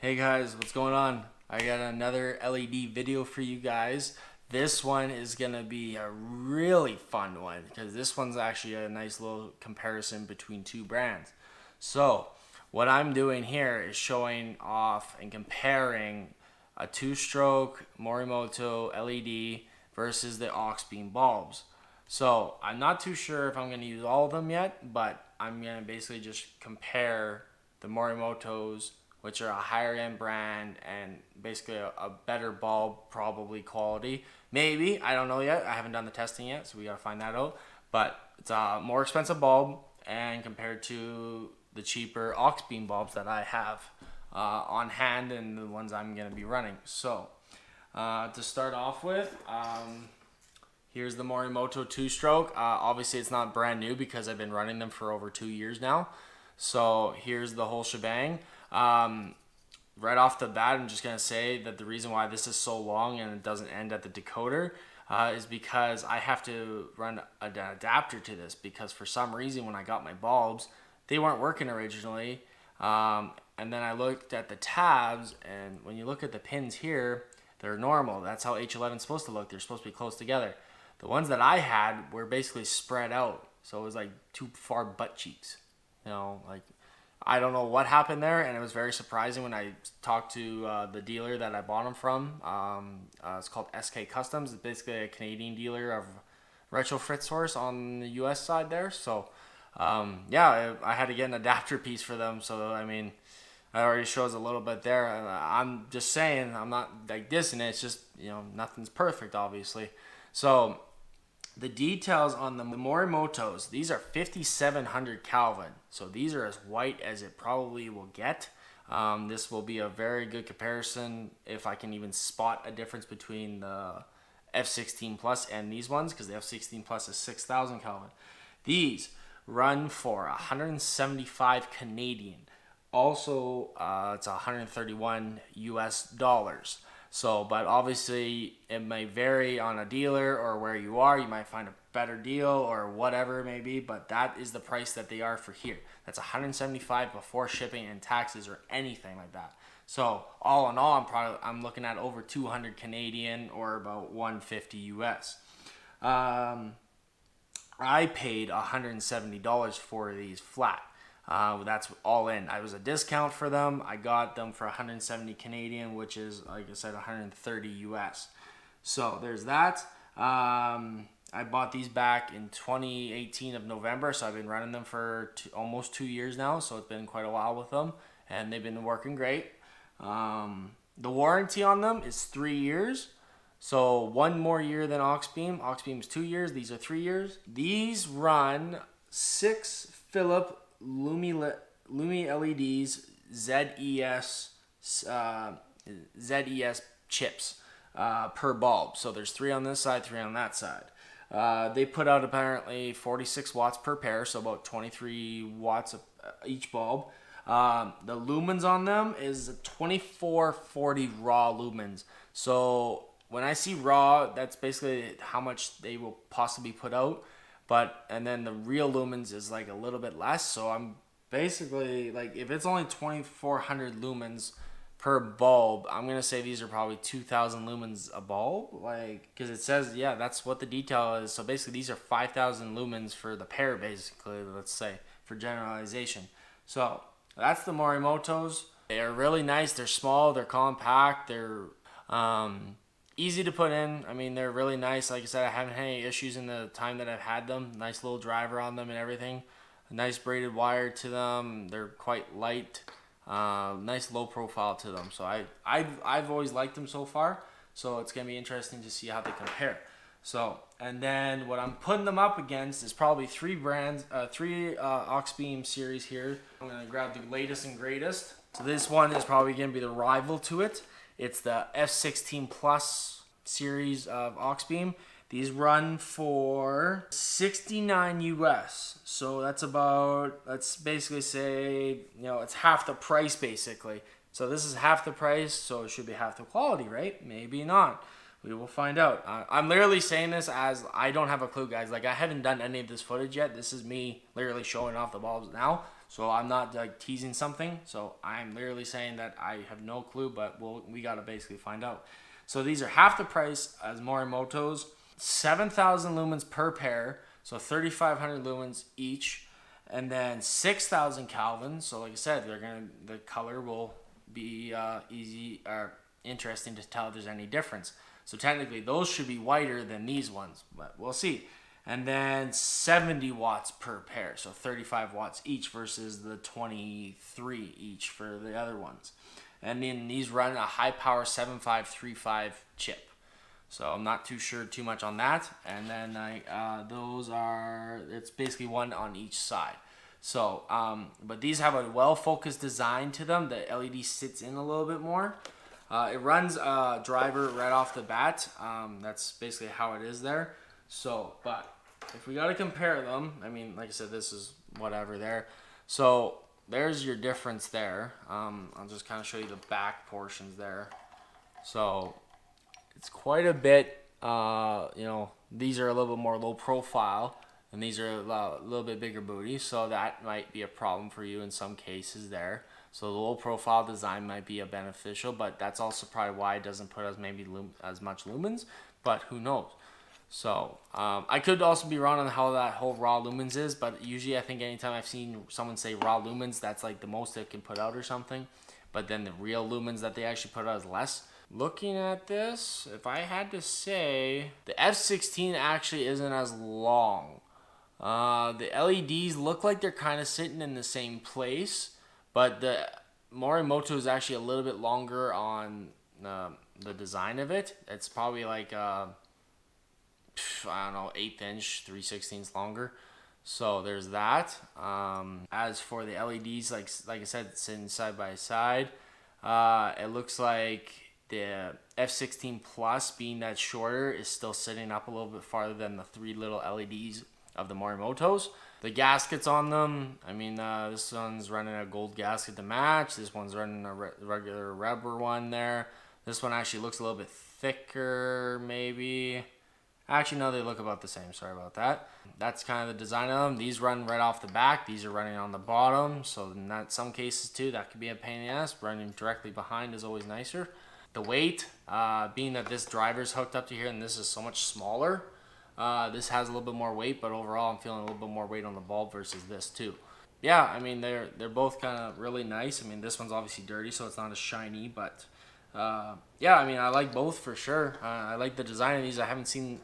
Hey guys, what's going on? I got another LED video for you guys. This one is gonna be a really fun one because this one's actually a nice little comparison between two brands. So what I'm doing here is showing off and comparing a 2-stroke Morimoto LED versus the Auxbeam bulbs. So I'm not too sure if I'm gonna use all of them yet, but I'm gonna basically just compare the Morimotos, which are a higher end brand and basically a better bulb, probably quality. Maybe, I don't know yet. I haven't done the testing yet, so we gotta find that out. But it's a more expensive bulb and compared to the cheaper Auxbeam bulbs that I have on hand and the ones I'm gonna be running. So to start off with, here's the Morimoto 2-stroke. Obviously it's not brand new because I've been running them for over 2 years now. So here's the whole shebang. Right off the bat, I'm just going to say that the reason why this is so long and it doesn't end at the decoder is because I have to run an adapter to this because for some reason when I got my bulbs, they weren't working originally. And then I looked at the tabs, and when you look at the pins here, they're normal. That's how H11 is supposed to look. They're supposed to be close together. The ones that I had were basically spread out. So it was like two far butt cheeks. Like I don't know what happened there, and it was very surprising when I talked to the dealer that I bought them from. It's called SK Customs. It's basically a Canadian dealer of retrofit source on the US side there. So yeah, I had to get an adapter piece for them. So I mean, it already shows a little bit there. I'm just saying, I'm not like dissing it. It's just, nothing's perfect, obviously. So the details on the Morimotos, these are 5700 Kelvin. So these are as white as it probably will get. This will be a very good comparison if I can even spot a difference between the F16 Plus and these ones, because the F16 Plus is 6000 Kelvin. These run for 175 Canadian. Also, it's 131 US dollars. So, but obviously it may vary on a dealer or where you are. You might find a better deal or whatever it may be, but that is the price that they are for here. That's 175 before shipping and taxes or anything like that. So all in all, I'm looking at over 200 Canadian or about 150 US. I paid $170 for these flat. That's all in. I was a discount for them. I got them for 170 Canadian, which is, like I said, 130 US. So there's that. I bought these back in 2018 of November, so I've been running them for almost 2 years now. So it's been quite a while with them, and they've been working great. The warranty on them is 3 years. So 1 more year than Auxbeam. Auxbeam is 2 years. These are 3 years. These run 6 Philip Lumi LEDs ZES chips per bulb. So there's 3 on this side, 3 on that side. They put out apparently 46 watts per pair, so about 23 watts each bulb. The lumens on them is 2440 raw lumens. So when I see raw, that's basically how much they will possibly put out. And then the real lumens is like a little bit less. So I'm basically like, if it's only 2400 lumens per bulb, I'm going to say these are probably 2000 lumens a bulb. Because it says, yeah, that's what the detail is. So basically these are 5000 lumens for the pair, basically, let's say, for generalization. So that's the Morimotos. They are really nice. They're small. They're compact. They're easy to put in. I mean, they're really nice. Like I said, I haven't had any issues in the time that I've had them. Nice little driver on them and everything. A nice braided wire to them. They're quite light. Nice low profile to them. So I've always liked them so far. So it's going to be interesting to see how they compare. So, and then what I'm putting them up against is probably 3 brands, 3 Auxbeam series here. I'm going to grab the latest and greatest. So this one is probably going to be the rival to it. It's the F16 Plus Series of Auxbeam. These run for 69 US. So that's about, let's basically say, it's half the price basically. So this is half the price, so it should be half the quality, right? Maybe not. We will find out. I'm literally saying this as I don't have a clue, guys. Like, I haven't done any of this footage yet. This is me literally showing off the bulbs now. So I'm not like teasing something. So I'm literally saying that I have no clue, but we got to basically find out. So these are half the price as Morimoto's, 7,000 lumens per pair, so 3,500 lumens each, and then 6,000 Kelvin. So like I said, the color will be easy or interesting to tell if there's any difference. So technically those should be whiter than these ones, but we'll see. And then 70 watts per pair, so 35 watts each versus the 23 each for the other ones. And then these run a high power 7535 chip. So I'm not too sure too much on that. And then it's basically one on each side. So, but these have a well-focused design to them. The LED sits in a little bit more. It runs driver right off the bat. That's basically how it is there. So, but if we got to compare them, I mean, like I said, this is whatever there. So there's your difference there. I'll just kind of show you the back portions there. So it's quite a bit, these are a little bit more low profile and these are a little bit bigger booty. So that might be a problem for you in some cases there. So the low profile design might be a beneficial, but that's also probably why it doesn't put as much lumens, but who knows? So I could also be wrong on how that whole raw lumens is, but usually I think anytime I've seen someone say raw lumens, that's like the most it can put out or something. But then the real lumens that they actually put out is less. Looking at this, if I had to say, the F16 actually isn't as long. The LEDs look like they're kind of sitting in the same place, but the Morimoto is actually a little bit longer on the design of it. It's probably like I don't know, 1/8 inch, 3/16 longer. So there's that. As for the LEDs, like I said, sitting side by side. It looks like the F16 Plus, being that shorter, is still sitting up a little bit farther than the 3 little LEDs of the Morimotos. The gaskets on them, I mean, this one's running a gold gasket to match. This one's running a regular rubber one there. This one actually looks a little bit thicker, maybe. Actually, no, they look about the same. Sorry about that. That's kind of the design of them. These run right off the back. These are running on the bottom. So in some cases too, that could be a pain in the ass. Running directly behind is always nicer. The weight, being that this driver's hooked up to here and this is so much smaller, this has a little bit more weight, but overall I'm feeling a little bit more weight on the bulb versus this too. Yeah, I mean, they're both kind of really nice. I mean, this one's obviously dirty, so it's not as shiny, but yeah, I mean, I like both for sure. I like the design of these. I haven't seen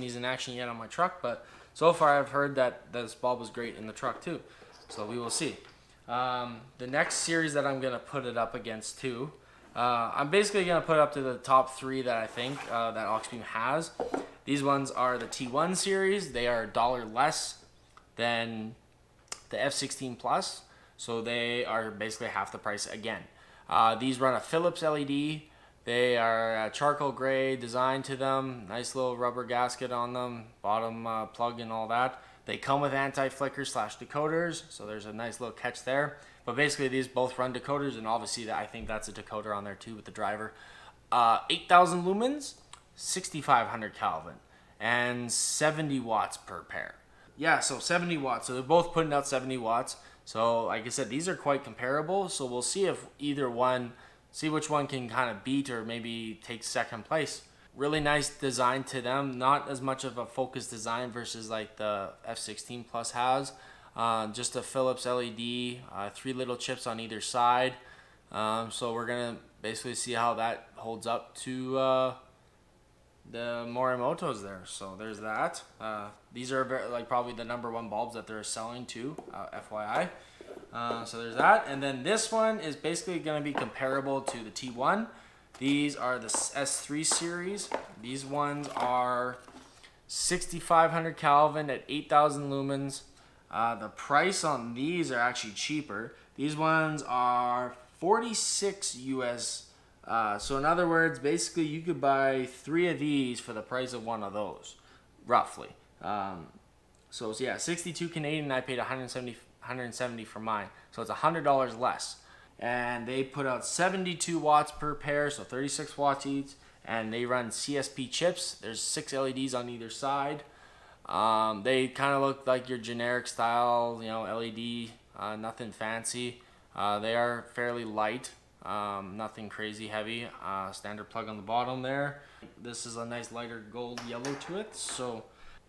these in action yet on my truck, but so far I've heard that this bulb was great in the truck too. So we will see. The next series that I'm gonna put it up against too, I'm basically gonna put it up to the top 3 that I think that Auxbeam has. These ones are the T1 series. They are $1 less than the F16 Plus, so they are basically half the price again. These run a Philips LED. They are a charcoal gray design to them. Nice little rubber gasket on them. Bottom plug and all that. They come with anti-flicker / decoders. So there's a nice little catch there. But basically these both run decoders. And obviously I think that's a decoder on there too with the driver. 8,000 lumens, 6,500 Kelvin. And 70 watts per pair. Yeah, so 70 watts. So they're both putting out 70 watts. So like I said, these are quite comparable. So we'll see if see which one can kind of beat or maybe take second place. Really nice design to them. Not as much of a focused design versus like the F16 Plus has. Just a Philips LED, 3 little chips on either side. So we're gonna basically see how that holds up to the Morimotos there. So there's that. These are probably the #1 bulbs that they're selling too, FYI. So there's that. And then this one is basically going to be comparable to the T1. These are the S3 series. These ones are 6,500 Kelvin at 8,000 lumens. The price on these are actually cheaper. These ones are 46 US. So in other words, basically you could buy 3 of these for the price of 1 of those, roughly. So yeah, 62 Canadian. I paid 170 for mine, so it's $100 less. And they put out 72 watts per pair, so 36 watts each. And they run CSP chips. There's 6 LEDs on either side. They kind of look like your generic style, LED nothing fancy. They are fairly light, nothing crazy heavy. Standard plug on the bottom there. This is a nice lighter gold yellow to it. So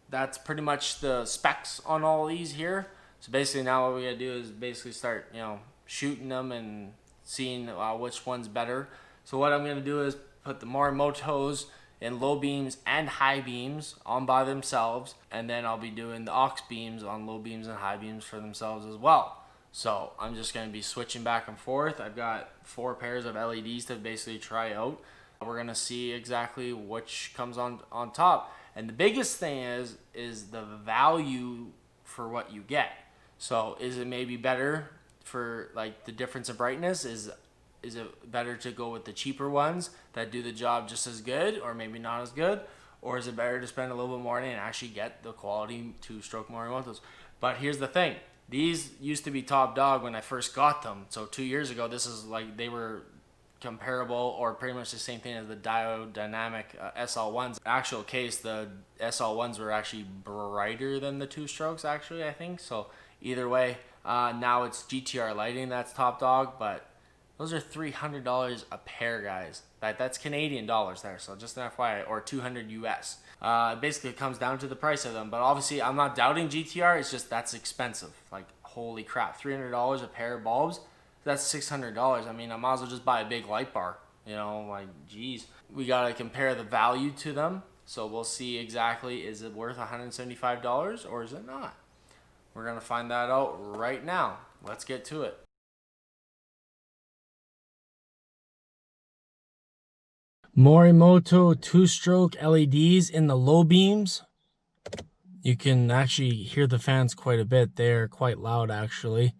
that's pretty much the specs on all these here. So basically now what we gotta do is basically start, you know, shooting them and seeing which one's better. So what I'm gonna do is put the Morimotos in low beams and high beams on by themselves, and then I'll be doing the Auxbeams on low beams and high beams for themselves as well. So I'm just going to be switching back and forth. I've got 4 pairs of LEDs to basically try out. We're going to see exactly which comes on top. And the biggest thing is the value for what you get. So is it maybe better for like the difference in brightness? Is it better to go with the cheaper ones that do the job just as good or maybe not as good? Or is it better to spend a little bit more money and actually get the quality 2-stroke Morimotos? But here's the thing. These used to be top dog when I first got them. So 2 years ago, this is like they were comparable or pretty much the same thing as the Dynamic SL1s. Actual case, the SL1s were actually brighter than the 2-strokes actually, I think. So either way, now it's GTR Lighting that's top dog, but those are $300 a pair, guys. That's Canadian dollars there, so just an FYI, or 200 US. Basically, it comes down to the price of them. But obviously, I'm not doubting GTR. It's just that's expensive. Like, holy crap, $300 a pair of bulbs. That's $600. I mean, I might as well just buy a big light bar. You know, like, geez. We gotta compare the value to them. So we'll see exactly, is it worth $175 or is it not? We're gonna find that out right now. Let's get to it. Morimoto 2-stroke LEDs in the low beams. You can actually hear the fans quite a bit. They're quite loud actually.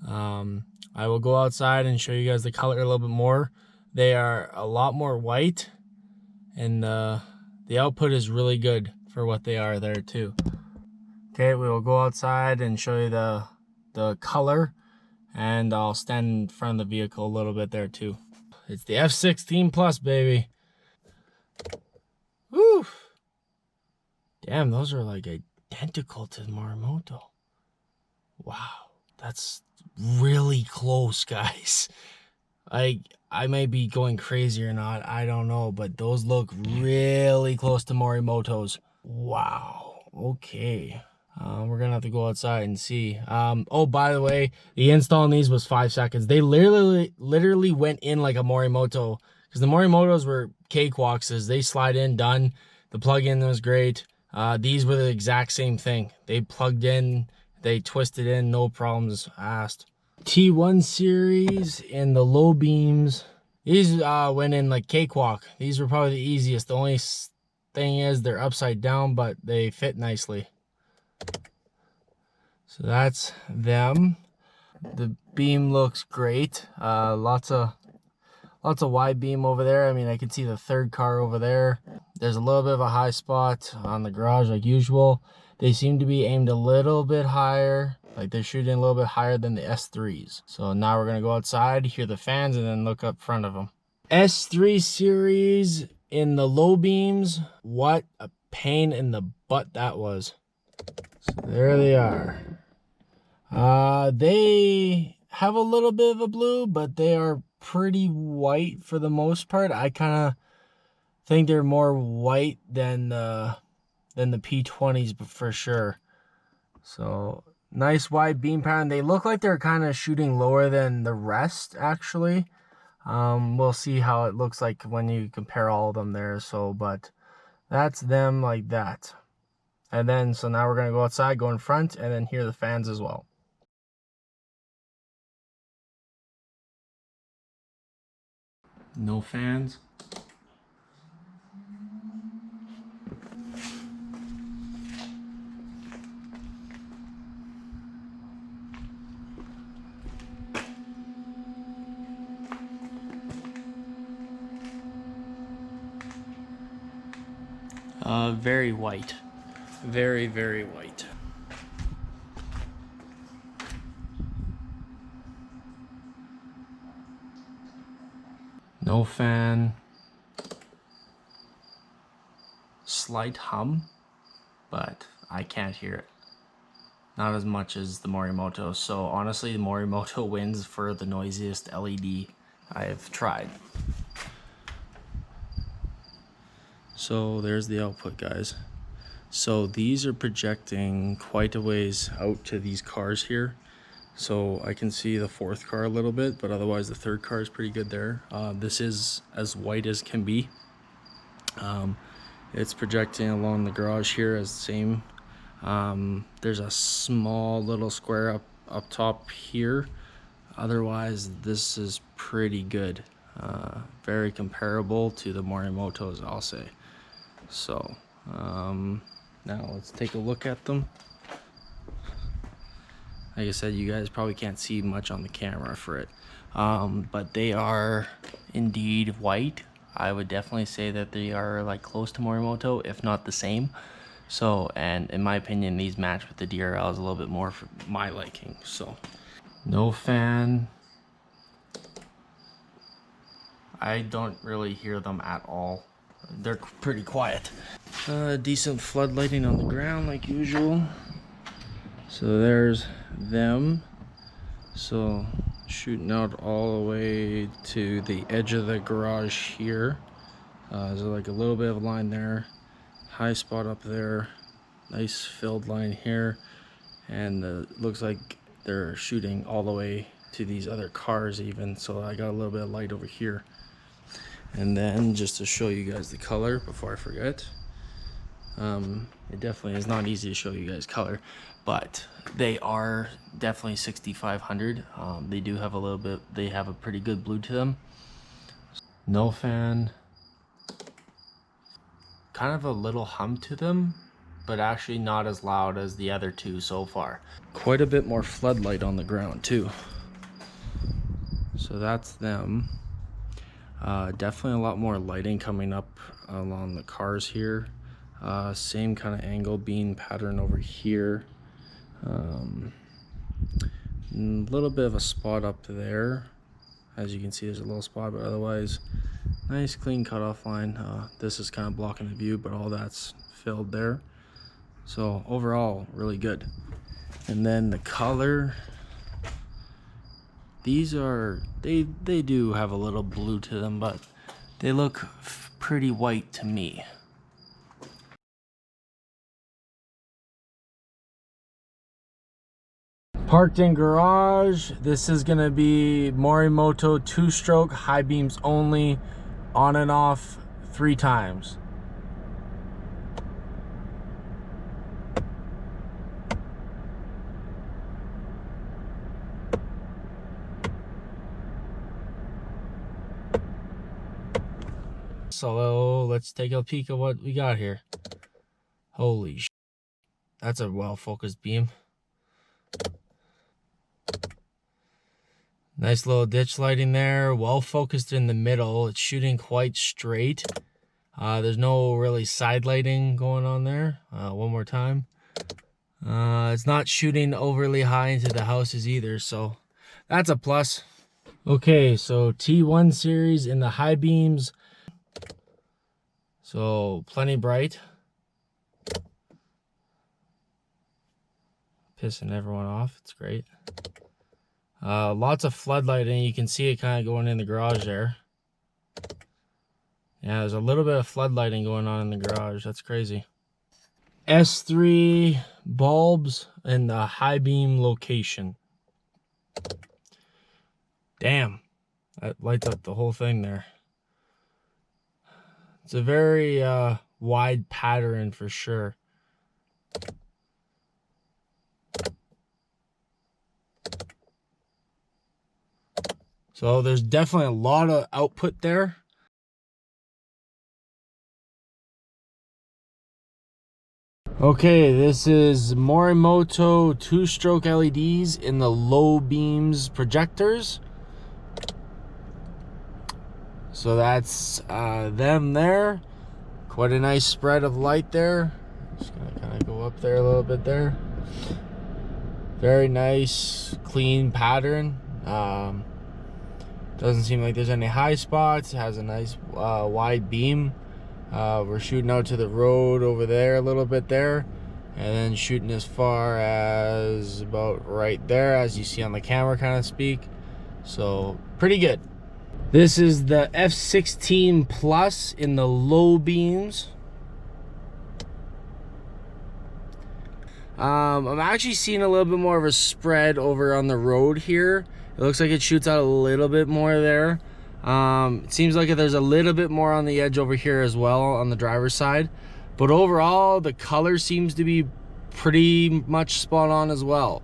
I will go outside and show you guys the color a little bit more. They are a lot more white, and the output is really good for what they are there too. Okay, we will go outside and show you the color, and I'll stand in front of the vehicle a little bit there too. It's the F16 Plus, baby. Woo! Damn, those are like identical to the Morimoto. Wow, that's really close, guys. I may be going crazy or not, I don't know, but those look really close to Morimoto's. Wow, okay. We're gonna have to go outside and see. Oh, by the way, the install on these was 5 seconds. They literally went in like a Morimoto, because the Morimotos were cakewalks. They slide in, done. The plug-in was great. These were the exact same thing. They plugged in, they twisted in, no problems asked. T1 series in the low beams. These went in like cakewalk. These were probably the easiest. The only thing is they're upside down, but they fit nicely. So that's them. The beam looks great. Lots of wide beam over there. I mean, I can see the third car over there. There's a little bit of a high spot on the garage like usual. They seem to be aimed a little bit higher. Like they're shooting a little bit higher than the S3s. So now we're gonna go outside, hear the fans, and then look up front of them. S3 series in the low beams. What a pain in the butt that was. So there they are. They have a little bit of a blue, but they are pretty white for the most part. I kind of think they're more white than the P20s, but for sure. So nice wide beam pattern. They look like they're kind of shooting lower than the rest actually. We'll see how it looks like when you compare all of them there. So, but that's them like that. And then, so now we're going to go outside, go in front, and then hear the fans as well. No fans. Very white. Very, very white. No fan. Slight hum, but I can't hear it. not as much as the Morimoto. So honestly, the Morimoto wins for the noisiest LED I've tried. So there's the output, guys. So these are projecting quite a ways out to these cars here. So I can see the fourth car a little bit, but otherwise the third car is pretty good there. This is as white as can be. It's projecting along the garage here as the same. There's a small little square up top here. Otherwise, this is pretty good. Very comparable to the Morimotos, I'll say. So, now let's take a look at them. Like I said, you guys probably can't see much on the camera for it. But they are indeed white. I would definitely say that they are like close to Morimoto, if not the same. So, and in my opinion, these match with the DRLs a little bit more for my liking. So, no fan. I don't really hear them at all. They're pretty quiet. Decent floodlighting on the ground like usual. So there's them. So shooting out all the way to the edge of the garage here. There's like a little bit of a line there. High spot up there. Nice filled line here. And looks like they're shooting all the way to these other cars even. So I got a little bit of light over here. And then just to show you guys the color before I forget, it definitely is not easy to show you guys color, but they are definitely 6500. They do have a little bit, they have a pretty good blue to them. No fan, kind of a little hum to them, but actually not as loud as the other two so far. Quite a bit more floodlight on the ground too. So that's them. Definitely a lot more lighting coming up along the cars here. Same kind of angle beam pattern over here. A little bit of a spot up there. As you can see, there's a little spot, but otherwise nice clean cutoff line. This is kind of blocking the view, but all that's filled there. So overall, really good. And then the color. These are, they do have a little blue to them, but they look pretty white to me. Parked in garage. This is gonna be Morimoto 2-stroke, high beams only, on and off 3 times. So let's take a peek at what we got here. Holy sh! That's a well-focused beam. Nice little ditch lighting there. Well focused in the middle. It's shooting quite straight. There's no really side lighting going on there. One more time. It's not shooting overly high into the houses either, so that's a plus. Okay, so T1 series in the high beams. So plenty bright. Pissing everyone off. It's great. Lots of floodlighting. You can see it kind of going in the garage there. Yeah, there's a little bit of floodlighting going on in the garage. That's crazy. S3 bulbs in the high beam location. Damn, that lights up the whole thing there. It's a very wide pattern for sure. So there's definitely a lot of output there. Okay, this is Morimoto 2-stroke LEDs in the low beams projectors. So that's them there. Quite a nice spread of light there. Just gonna kind of go up there a little bit there. Very nice, clean pattern. Doesn't seem like there's any high spots. It has a nice wide beam. We're shooting out to the road over there a little bit there. and then shooting as far as about right there, as you see on the camera, kind of speak. So pretty good. This is the F16 Plus in the low beams. I'm actually seeing a little bit more of a spread over on the road here. It looks like it shoots out a little bit more there. It seems like there's a little bit more on the edge over here as well on the driver's side. But overall, the color seems to be pretty much spot on as well.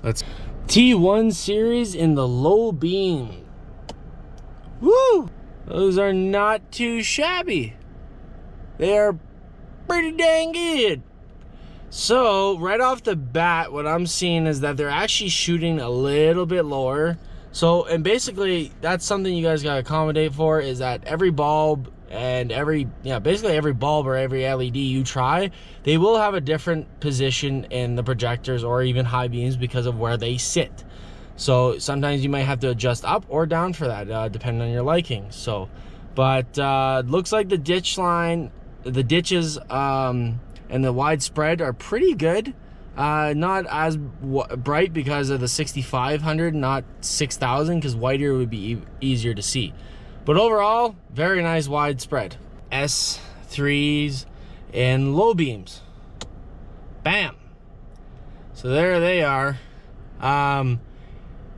Let's T1 series in the low beam. Woo! Those are not too shabby. They are pretty dang good. So right off the bat, what I'm seeing is that they're actually shooting a little bit lower. So, and basically that's something you guys gotta accommodate for, is that every bulb and basically every bulb or every LED you try, they will have a different position in the projectors or even high beams because of where they sit. So sometimes you might have to adjust up or down for that, depending on your liking. So, but looks like the ditch line, the ditches, and the widespread are pretty good. Not as bright because of the 6500, not 6000, because whiter would be easier to see. But overall, very nice widespread. S3s in low beams. Bam. So there they are.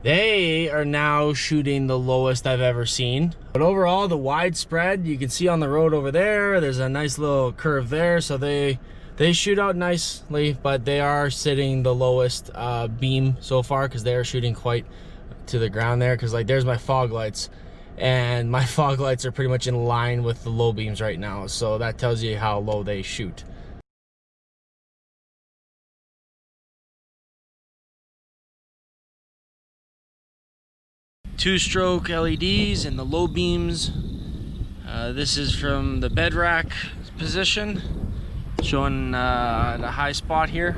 They are now shooting the lowest I've ever seen. But overall, the widespread, you can see on the road over there, there's a nice little curve there. So they shoot out nicely, but they are sitting the lowest beam so far, because they are shooting quite to the ground there. Because like there's my fog lights, and my fog lights are pretty much in line with the low beams right now. So that tells you how low they shoot. Two-stroke LEDs in the low beams. This is from the bed rack position, showing the high spot here,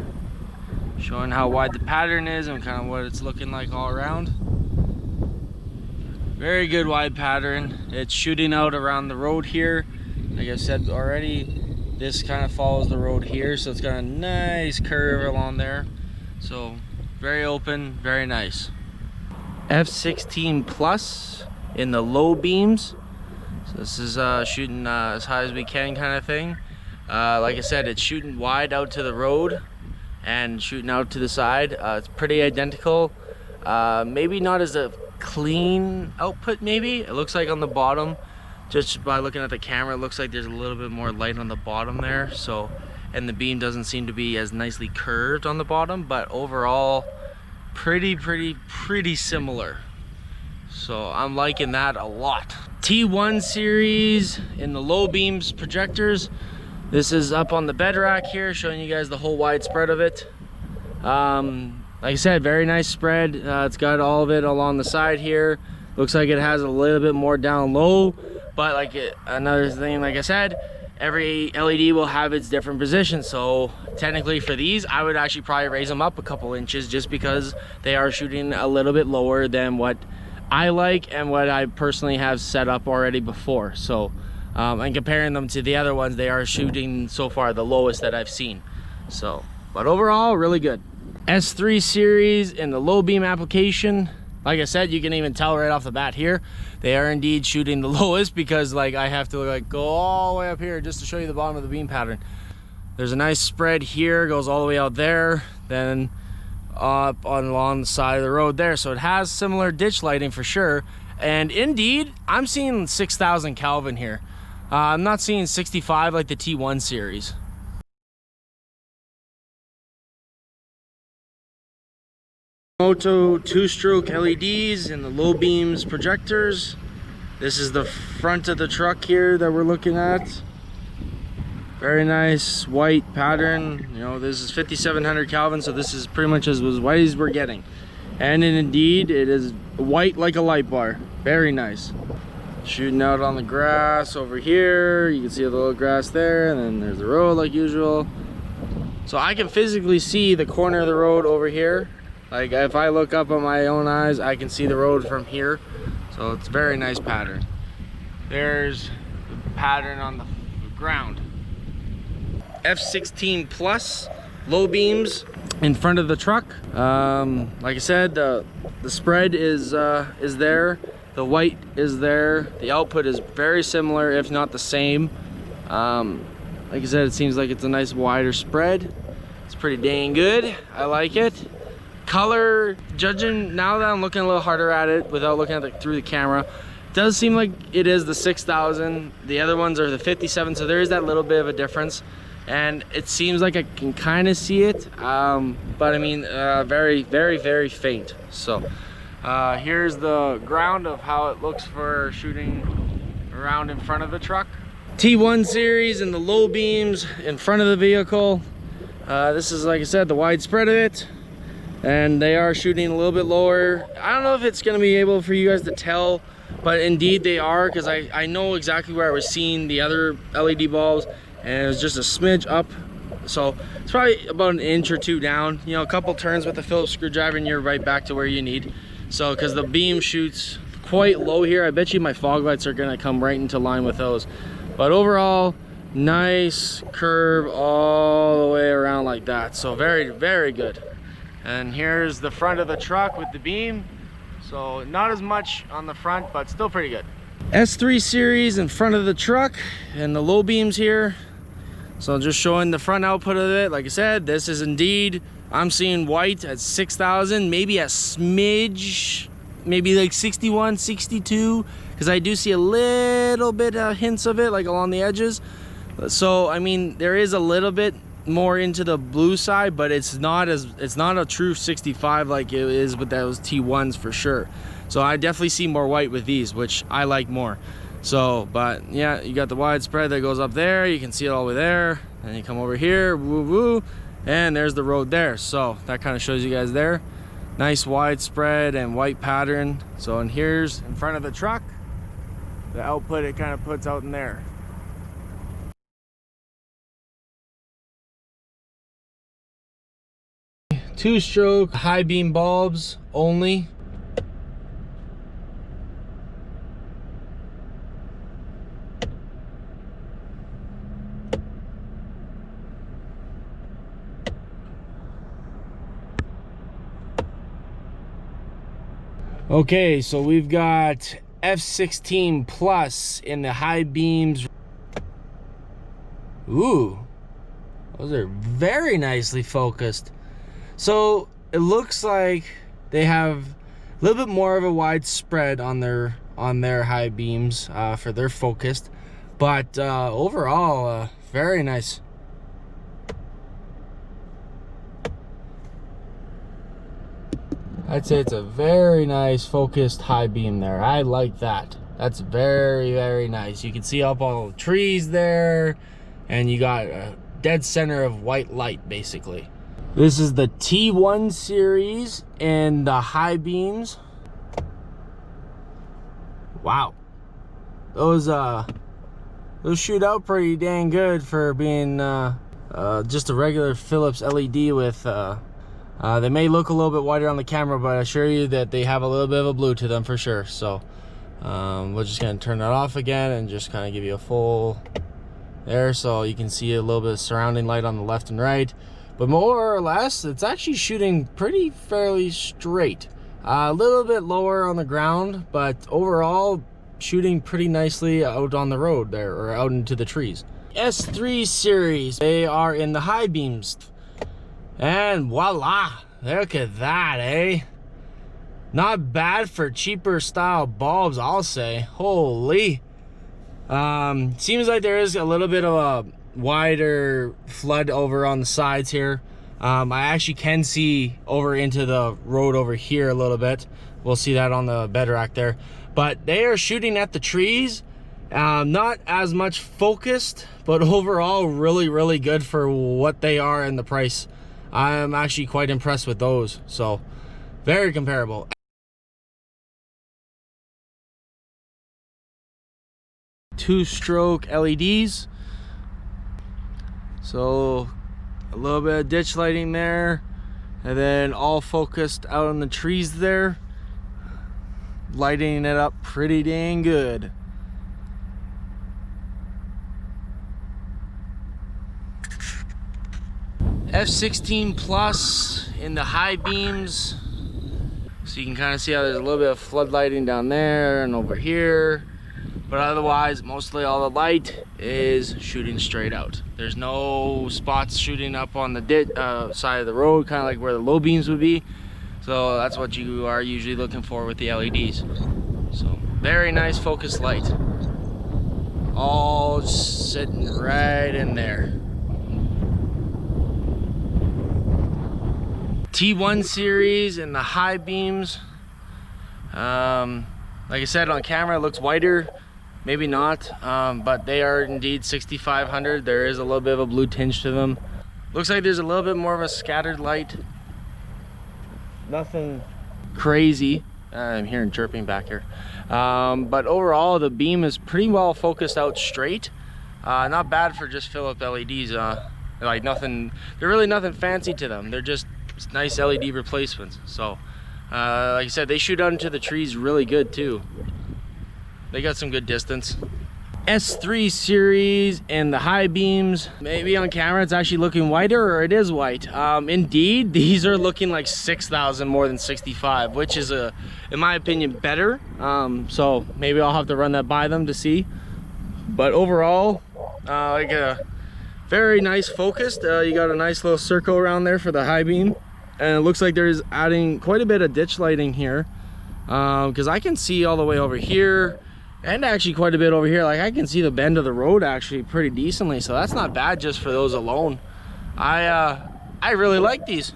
showing how wide the pattern is and kind of what it's looking like all around. Very good wide pattern. It's shooting out around the road here. Like I said already, this kind of follows the road here, so it's got a nice curve along there. So very open, very nice. F16 Plus in the low beams. So this is shooting as high as we can kind of thing. Like I said, it's shooting wide out to the road and shooting out to the side. It's pretty identical. Maybe not as a clean output, maybe. It looks like on the bottom, just by looking at the camera, it looks like there's a little bit more light on the bottom there. So, and the beam doesn't seem to be as nicely curved on the bottom, but overall, pretty similar. So I'm liking that a lot. T1 series in the low beams projectors. This is up on the bed rack here, showing you guys the whole wide spread of it. Like I said, very nice spread. It's got all of it along the side here. Looks like it has a little bit more down low, but like another thing, like I said, every LED will have its different position. So technically for these, I would actually probably raise them up a couple inches, just because they are shooting a little bit lower than what I like and what I personally have set up already before. So and comparing them to the other ones, they are shooting so far the lowest that I've seen. So, but overall, really good. S3 series in the low beam application. Like I said, you can even tell right off the bat here, they are indeed shooting the lowest, because like I have to like go all the way up here just to show you the bottom of the beam pattern. There's a nice spread here, goes all the way out there, then up along the side of the road there. So it has similar ditch lighting for sure. And indeed, I'm seeing 6,000 Kelvin here. I'm not seeing 65 like the T1 series. Morimoto 2-stroke LEDs in the low beams projectors. This is the front of the truck here that we're looking at. Very nice white pattern. You know, this is 5,700 Kelvin, so this is pretty much as white as we're getting. And indeed, it is white like a light bar. Very nice. Shooting out on the grass over here. You can see the little grass there, and then there's the road like usual. So I can physically see the corner of the road over here. Like if I look up on my own eyes, I can see the road from here. So it's a very nice pattern. There's the pattern on the ground. F16 Plus low beams in front of the truck. Like I said, the spread is there. The white is there. The output is very similar, if not the same. Like I said, it seems like it's a nice wider spread. It's pretty dang good. I like it. Color, judging now that I'm looking a little harder at it without looking at it through the camera, it does seem like it is the 6000. The other ones are the 57, so there is that little bit of a difference. And it seems like I can kind of see it, but I mean, very, very, very faint. So here's the ground of how it looks for shooting around in front of the truck. T1 series and the low beams in front of the vehicle. This is, like I said, the wide spread of it, and they are shooting a little bit lower. I don't know if it's going to be able for you guys to tell, but indeed they are, because I know exactly where I was seeing the other LED bulbs, and it was just a smidge up. So it's probably about an inch or two down. You know, a couple turns with the Phillips screwdriver and you're right back to where you need. So because the beam shoots quite low here, I bet you my fog lights are gonna come right into line with those. But overall, nice curve all the way around like that. So very, very good. And here's the front of the truck with the beam. So not as much on the front, but still pretty good. S3 series in front of the truck and the low beams here. So just showing the front output of it. Like I said, this is indeed, I'm seeing white at 6000, maybe a smidge, maybe like 61, 62, because I do see a little bit of hints of it like along the edges. So I mean, there is a little bit more into the blue side, but it's not a true 65 like it is with those T1s for sure. So I definitely see more white with these, which I like more. So, but yeah, you got the wide spread that goes up there. You can see it all the way there. And you come over here, woo woo, and there's the road there. So that kind of shows you guys there. Nice wide spread and white pattern. So, and here's in front of the truck, the output it kind of puts out in there. Two-stroke high beam bulbs only. Okay, so we've got F16 Plus in the high beams. Ooh, those are very nicely focused. So it looks like they have a little bit more of a wide spread on their high beams for their focused, but overall very nice. I'd say it's a very nice focused high beam there. I like that. That's very, very nice. You can see up all the trees there, and you got a dead center of white light basically. This is the T1 series and the high beams. Wow, those shoot out pretty dang good for being just a regular Philips LED with they may look a little bit wider on the camera, but I assure you that they have a little bit of a blue to them for sure. So we're just gonna turn that off again and just kind of give you a full there, so you can see a little bit of surrounding light on the left and right. But more or less, it's actually shooting pretty fairly straight. A little bit lower on the ground, but overall shooting pretty nicely out on the road there, or out into the trees. S3 series, they are in the high beams. And voila, look at that, eh? Not bad for cheaper style bulbs, I'll say. Holy. Seems like there is a little bit of a wider flood over on the sides here. I actually can see over into the road over here a little bit. We'll see that on the bed rack there. But they are shooting at the trees. Not as much focused, but overall really, really good for what they are and the price. I'm actually quite impressed with those. So very comparable. Two-stroke LEDs. So a little bit of ditch lighting there, and then all focused out on the trees there, lighting it up pretty dang good. F16 Plus in the high beams. So you can kind of see how there's a little bit of flood lighting down there and over here. But otherwise, mostly all the light is shooting straight out. There's no spots shooting up on the side of the road, kind of like where the low beams would be. So that's what you are usually looking for with the LEDs. So very nice focused light. All sitting right in there. T1 series in the high beams. Like I said, on camera it looks whiter. Maybe not, but they are indeed 6500. There is a little bit of a blue tinge to them. Looks like there's a little bit more of a scattered light. Nothing crazy. I'm hearing chirping back here. But overall, the beam is pretty well focused out straight. Not bad for just Philip LEDs. Like nothing, they're really nothing fancy to them. They're just nice LED replacements. So, like I said, they shoot out into the trees really good too. They got some good distance. S3 series and the high beams. Maybe on camera it's actually looking whiter, or it is white. Indeed, these are looking like 6,000 more than 65, which is in my opinion, better. So maybe I'll have to run that by them to see. But overall, like a very nice focused. You got a nice little circle around there for the high beam. And it looks like there's adding quite a bit of ditch lighting here. Because I can see all the way over here. And actually quite a bit over here. Like I can see the bend of the road actually pretty decently, so that's not bad just for those alone. I really like these.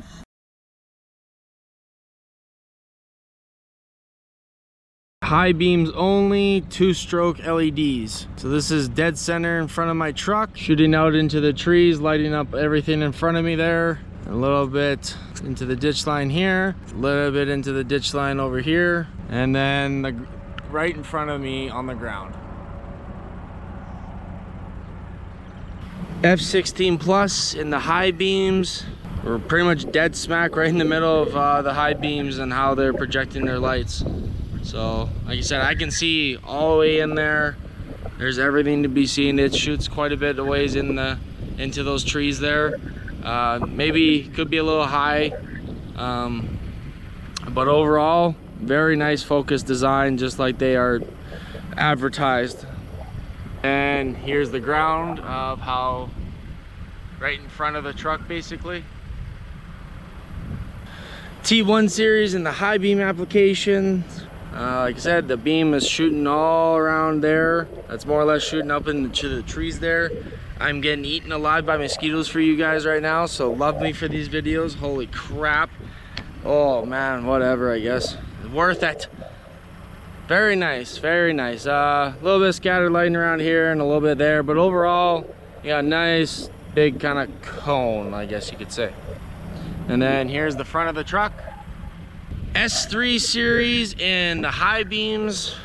High beams only, 2-stroke LEDs. So this is dead center in front of my truck, shooting out into the trees, lighting up everything in front of me there. A little bit into the ditch line here, a little bit into the ditch line over here, and then right in front of me on the ground. F16 Plus in the high beams. We're pretty much dead smack right in the middle of the high beams and how they're projecting their lights. So like I said, I can see all the way in there. There's everything to be seen. It shoots quite a bit of ways into those trees there. Maybe could be a little high, but overall very nice focused design, just like they are advertised. And here's the ground of how right in front of the truck basically. T1 series in the high beam application. Like I said, the beam is shooting all around there. That's more or less shooting up into the trees there. I'm getting eaten alive by mosquitoes for you guys right now, so love me for these videos. Holy crap. Oh man, whatever, I guess. Worth it. Very nice, very nice. A little bit of scattered lighting around here and a little bit there, but overall, you got a nice big kind of cone, I guess you could say. And then here's the front of the truck. S3 series in the high beams.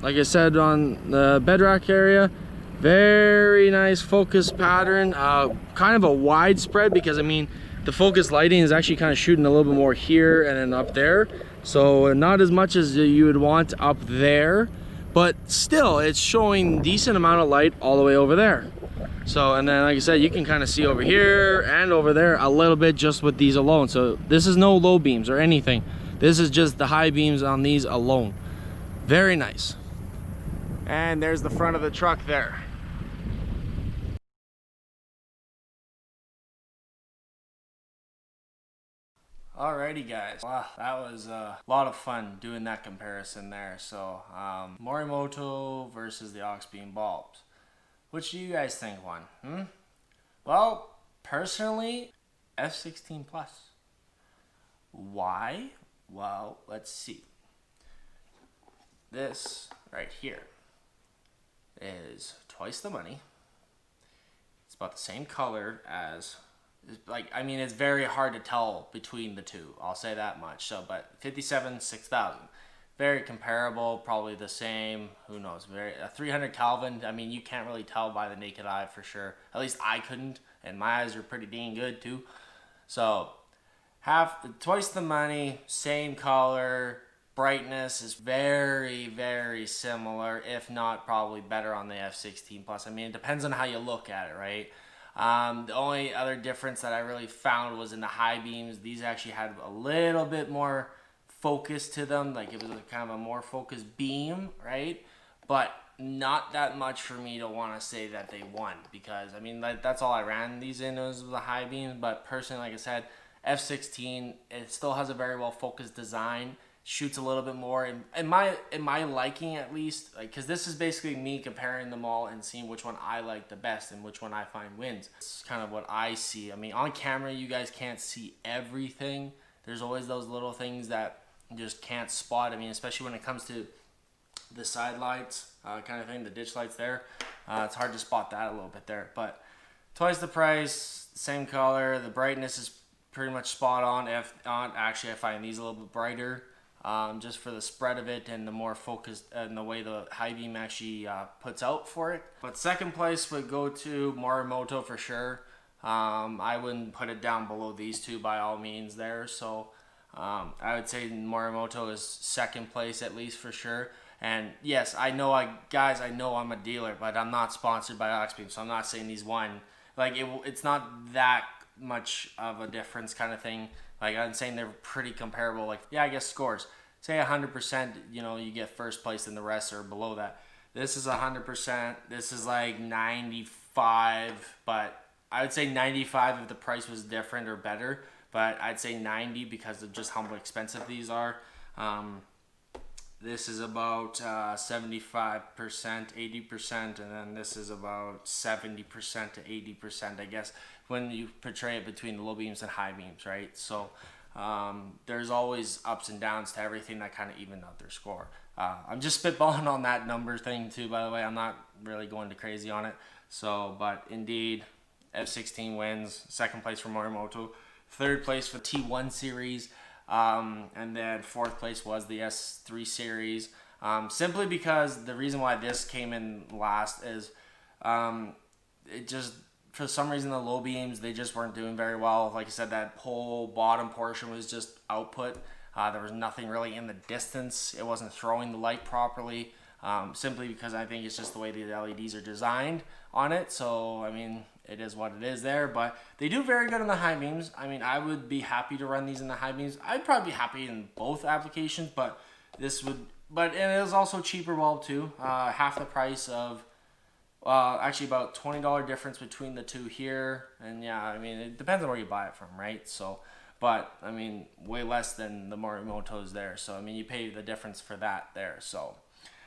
Like I said, on the bedrock area, very nice focus pattern. Kind of a wide spread, because I mean, the focus lighting is actually kind of shooting a little bit more here and then up there. So not as much as you would want up there, but still it's showing decent amount of light all the way over there. So, and then like I said, you can kind of see over here and over there a little bit just with these alone. So this is no low beams or anything. This is just the high beams on these alone. Very nice. And there's the front of the truck there. Alrighty guys, wow, that was a lot of fun doing that comparison there. So Morimoto versus the Auxbeam bulbs. Which do you guys think won? Well, personally, F16 Plus. Why? Well, let's see. This right here is twice the money. It's about the same color as, like, I mean, it's very hard to tell between the two, I'll say that much. So, but 57, 6,000, very comparable, probably the same, who knows, 300 Kelvin. I mean, you can't really tell by the naked eye for sure. At least I couldn't, and my eyes are pretty dang good too. So twice the money, same color, brightness is very, very similar, if not probably better on the F16 Plus. I mean, it depends on how you look at it, right? The only other difference that I really found was in the high beams. These actually had a little bit more focus to them, like it was kind of a more focused beam, right? But not that much for me to want to say that they won, because I mean that's all I ran these in, was the high beams. But personally, like I said, F16, it still has a very well focused design, shoots a little bit more in my liking, at least, like, because this is basically me comparing them all and seeing which one I like the best and which one I find wins. It's kind of what I see. I mean, on camera you guys can't see everything. There's always those little things that you just can't spot. I mean, especially when it comes to the side lights, kind of thing, the ditch lights there. It's hard to spot that a little bit there. But twice the price, same color. The brightness is pretty much spot on. Actually, I find these a little bit brighter, just for the spread of it and the more focused and the way the high beam actually puts out for it. But second place would go to Morimoto for sure. I wouldn't put it down below these two by all means there. So I would say Morimoto is second place, at least, for sure. And yes, I know I'm a dealer, but I'm not sponsored by Auxbeam, so I'm not saying these won. Like, it's not that much of a difference kind of thing. Like, I'm saying they're pretty comparable. Like, yeah, I guess scores. Say 100%, you get first place, and the rest are below that. This is 100%. This is like 95, but I would say 95 if the price was different or better. But I'd say 90 because of just how expensive these are. This is about 75%, 80%, and then this is about 70% to 80%, I guess, when you portray it between the low beams and high beams, right? So there's always ups and downs to everything that kind of even out their score. I'm just spitballing on that number thing too, by the way. I'm not really going too crazy on it. So, but indeed, F16 wins. Second place for Morimoto. Third place for T1 series. And then fourth place was the S3 series. Simply because the reason why this came in last is it just, for some reason, the low beams, they just weren't doing very well. Like I said, that whole bottom portion was just output. There was nothing really in the distance. It wasn't throwing the light properly, simply because I think it's just the way the LEDs are designed on it. So, I mean, it is what it is there, but they do very good on the high beams. I mean, I would be happy to run these in the high beams. I'd probably be happy in both applications, but and it is also cheaper bulb too. Half the price of, actually about $20 difference between the two here. And yeah, I mean, it depends on where you buy it from, right? So, but I mean, way less than the Morimoto's there. So, I mean, you pay the difference for that there. So,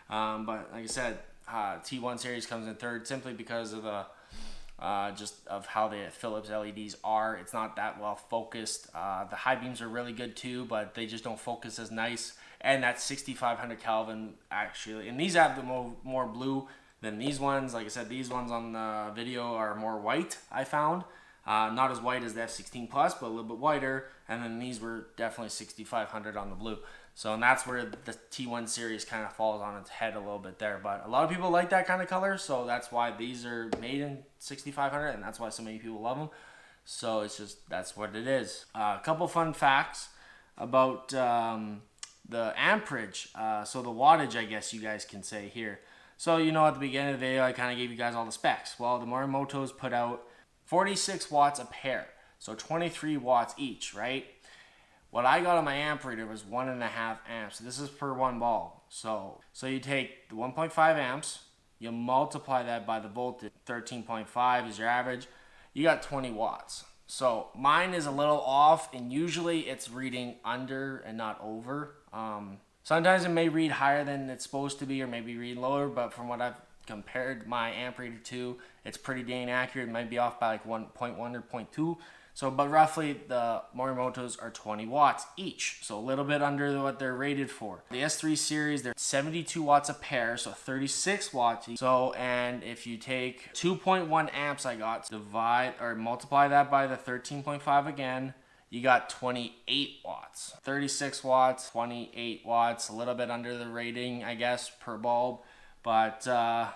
but like I said, T1 series comes in third simply because of the, just of how the Philips LEDs are. It's not that well focused. The high beams are really good too, but they just don't focus as nice. And that's 6500 Kelvin actually. And these have the more blue than these ones. Like I said, these ones on the video are more white, I found. Not as white as the F16 Plus, but a little bit whiter. And then these were definitely 6500 on the blue. So, and that's where the T1 series kind of falls on its head a little bit there. But a lot of people like that kind of color, so that's why these are made in 6500, and that's why so many people love them. So it's just, that's what it is. A couple fun facts about the amperage. So the wattage, I guess you guys can say here. So, at the beginning of the video, I kind of gave you guys all the specs. Well, the Morimoto's put out 46 watts a pair, so 23 watts each, right? What I got on my amp reader was 1.5 amps. This is per one bulb. So you take the 1.5 amps, you multiply that by the voltage. 13.5 is your average. You got 20 watts. So mine is a little off, and usually it's reading under and not over. Sometimes it may read higher than it's supposed to be, or maybe read lower, but from what I've compared my amp reader to, it's pretty dang accurate. It might be off by like 1.1 or 0.2. So, but roughly the Morimotos are 20 watts each, so a little bit under what they're rated for. The S3 series, they're 72 watts a pair, so 36 watts each. So, and if you take 2.1 amps I got, divide or multiply that by the 13.5 again, you got 28 watts. 36 watts, 28 watts, a little bit under the rating, I guess, per bulb. But, yeah,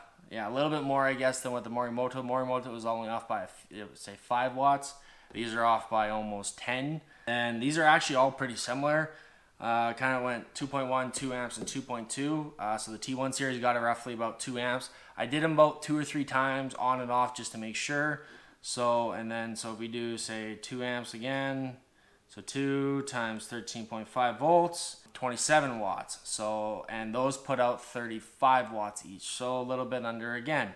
a little bit more, I guess, than what the Morimoto. Morimoto was only off by, say, 5 watts. These are off by almost 10. And these are actually all pretty similar. Kind of went 2.1, 2 amps, and 2.2. So the T1 series got it roughly about 2 amps. I did them about 2 or 3 times on and off just to make sure. So, and then, so if we do say 2 amps again, so 2 times 13.5 volts, 27 watts. So, and those put out 35 watts each. So a little bit under again.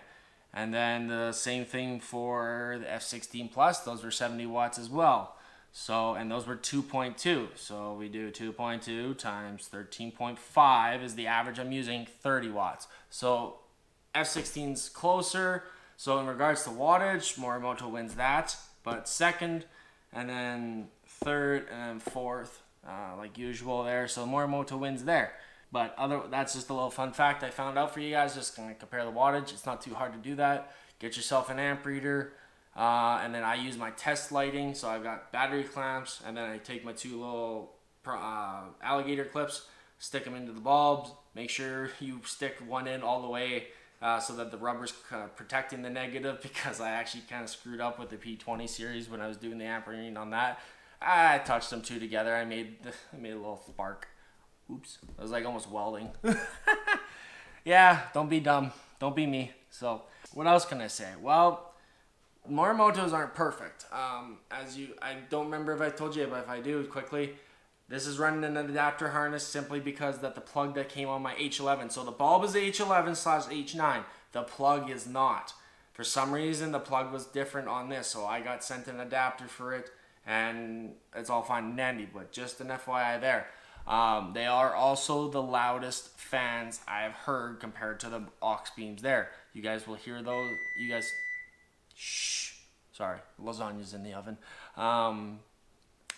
And then the same thing for the F16 Plus, those were 70 watts as well. So, and those were 2.2. So we do 2.2 times 13.5 is the average I'm using, 30 watts. So F16's closer. So in regards to wattage, Morimoto wins that. But second, and then third, and then fourth, like usual there. So Morimoto wins there. But that's just a little fun fact I found out for you guys. Just gonna compare the wattage. It's not too hard to do that. Get yourself an amp reader. And then I use my test lighting. So I've got battery clamps. And then I take my 2 little alligator clips, stick them into the bulbs. Make sure you stick one in all the way so that the rubber's protecting the negative, because I actually kind of screwed up with the P20 series when I was doing the amp reading on that. I touched them 2 together. I made a little spark. Oops, I was like almost welding. Yeah, don't be dumb. Don't be me. So what else can I say? Well, Morimotos aren't perfect. I don't remember if I told you, but if I do quickly, this is running an adapter harness simply because that the plug that came on my H11. So the bulb is H11/H9. The plug is not. For some reason, the plug was different on this, so I got sent an adapter for it, and it's all fine and dandy. But just an FYI there. They are also the loudest fans I have heard compared to the Auxbeams there. You guys will hear those. You guys, shh. Sorry, lasagna's in the oven.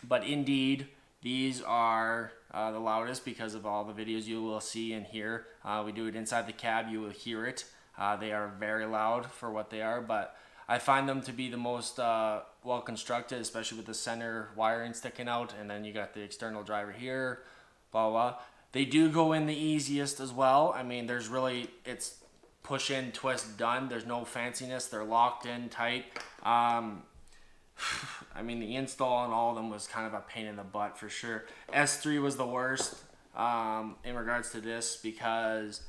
But indeed, these are the loudest because of all the videos you will see and hear. We do it inside the cab. You will hear it. They are very loud for what they are, but I find them to be the most well constructed, especially with the center wiring sticking out, and then you got the external driver here, blah, blah. They do go in the easiest as well. I mean, it's push in, twist, done. There's no fanciness. They're locked in tight. I mean, the install on all of them was kind of a pain in the butt for sure. S3 was the worst in regards to this because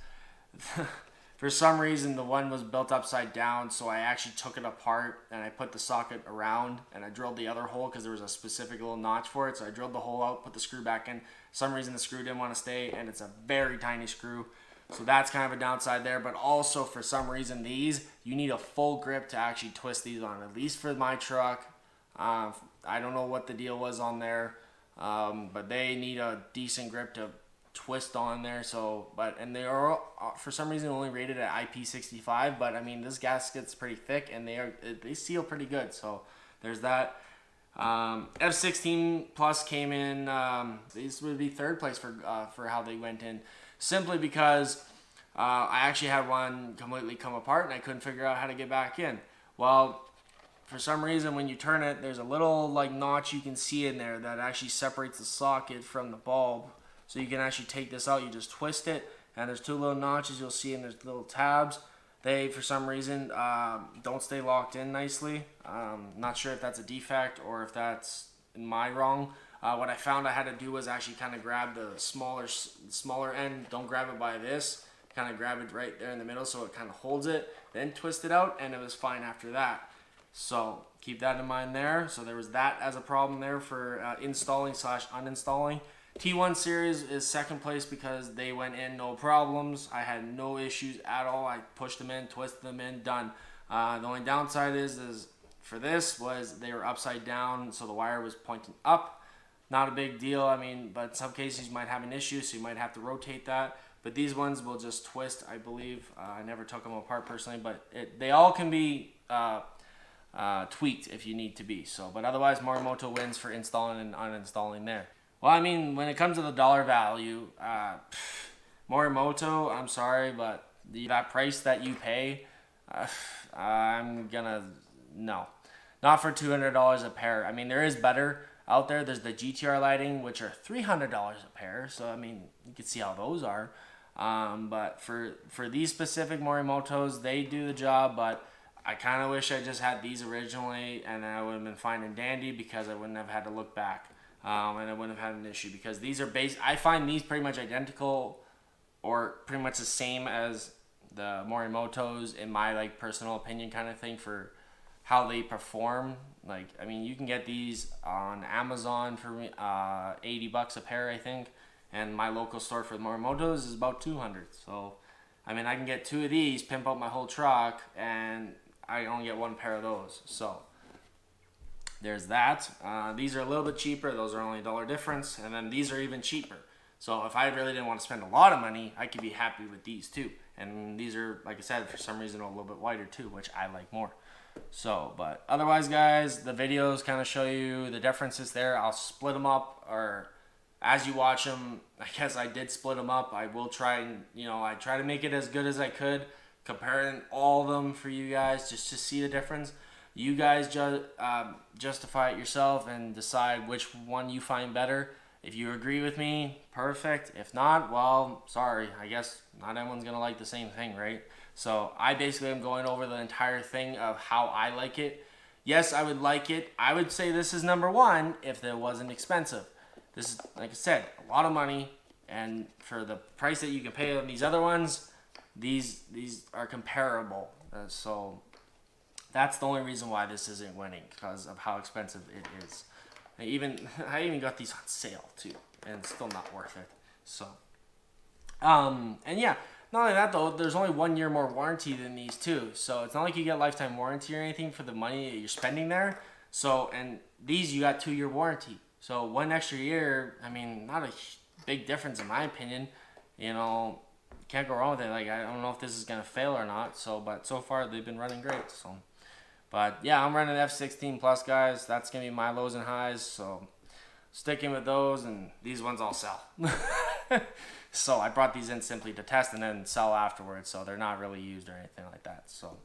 for some reason the one was built upside down, so I actually took it apart and I put the socket around and I drilled the other hole because there was a specific little notch for it. So I drilled the hole out, put the screw back in. For some reason the screw didn't want to stay, and it's a very tiny screw. So that's kind of a downside there, but also for some reason you need a full grip to actually twist these on, at least for my truck. I don't know what the deal was on there, but they need a decent grip to twist on there. So, and they are for some reason only rated at IP65, but I mean this gasket's pretty thick and they seal pretty good. So there's that. F16 Plus came in. This would be third place for how they went in, simply because I actually had one completely come apart and I couldn't figure out how to get back in. Well, for some reason when you turn it, there's a little like notch you can see in there that actually separates the socket from the bulb. So you can actually take this out. You just twist it, and there's 2 little notches you'll see, and there's little tabs. They, for some reason, don't stay locked in nicely. Not sure if that's a defect or if that's my wrong. What I found I had to do was actually kind of grab the smaller end. Don't grab it by this. Kind of grab it right there in the middle so it kind of holds it. Then twist it out, and it was fine after that. So keep that in mind there. So there was that as a problem there for installing/uninstalling. T1 series is second place because they went in no problems. I had no issues at all. I pushed them in, twisted them in, done. The only downside is for this was they were upside down, so the wire was pointing up. Not a big deal. I mean, but in some cases you might have an issue, so you might have to rotate that. But these ones will just twist, I believe. I never took them apart personally, but they all can be tweaked if you need to be. So, but otherwise, Morimoto wins for installing and uninstalling there. Well, I mean, when it comes to the dollar value, Morimoto, I'm sorry, but that price that you pay, I'm gonna, no. Not for $200 a pair. I mean, there is better out there. There's the GTR lighting, which are $300 a pair. So, I mean, you can see how those are. But for these specific Morimotos, they do the job, but I kind of wish I just had these originally, and then I would have been fine and dandy because I wouldn't have had to look back. And I wouldn't have had an issue because these are I find these pretty much identical or pretty much the same as the Morimotos in my like personal opinion kind of thing for how they perform. Like, I mean, you can get these on Amazon for $80 a pair, I think, and my local store for the Morimotos is about 200. So, I mean, I can get 2 of these, pimp out my whole truck, and I only get 1 pair of those. So, there's that. These are a little bit cheaper. Those are only $1 difference, and then these are even cheaper. So, if I really didn't want to spend a lot of money, I could be happy with these too. And these are, like I said, for some reason a little bit wider too, which I like more. So, but otherwise, guys, the videos kind of show you the differences there. I'll split them up, or as you watch them, I guess I did split them up. I will try and, I try to make it as good as I could, comparing all of them for you guys just to see the difference. You guys justify it yourself and decide which one you find better. If you agree with me, perfect. If not, well, sorry. I guess not everyone's going to like the same thing, right? So I basically am going over the entire thing of how I like it. Yes, I would like it. I would say this is number 1 if it wasn't expensive. This is, like I said, a lot of money. And for the price that you can pay on these other ones, these are comparable. So that's the only reason why this isn't winning, because of how expensive it is. I even got these on sale too, and it's still not worth it. So, and yeah, not only that though, there's only 1 year more warranty than these too. So it's not like you get lifetime warranty or anything for the money that you're spending there. So, and these you got 2-year warranty. So 1 extra year, I mean, not a big difference in my opinion. Can't go wrong with it. Like, I don't know if this is gonna fail or not. So, but so far they've been running great. So. But yeah, I'm running F16 Plus, guys. That's going to be my lows and highs. So sticking with those, and these ones I'll sell. So I brought these in simply to test and then sell afterwards. So they're not really used or anything like that. So,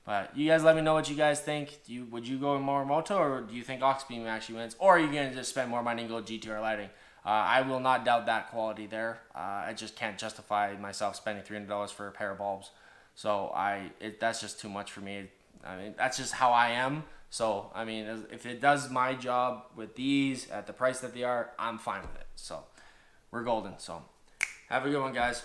but you guys let me know what you guys think. Would you go with Morimoto, or do you think Auxbeam actually wins? Or are you going to just spend more money and go GTR lighting? I will not doubt that quality there. I just can't justify myself spending $300 for a pair of bulbs. So that's just too much for me. I mean, that's just how I am. So, I mean, if it does my job with these at the price that they are, I'm fine with it. So, we're golden. So, have a good one, guys.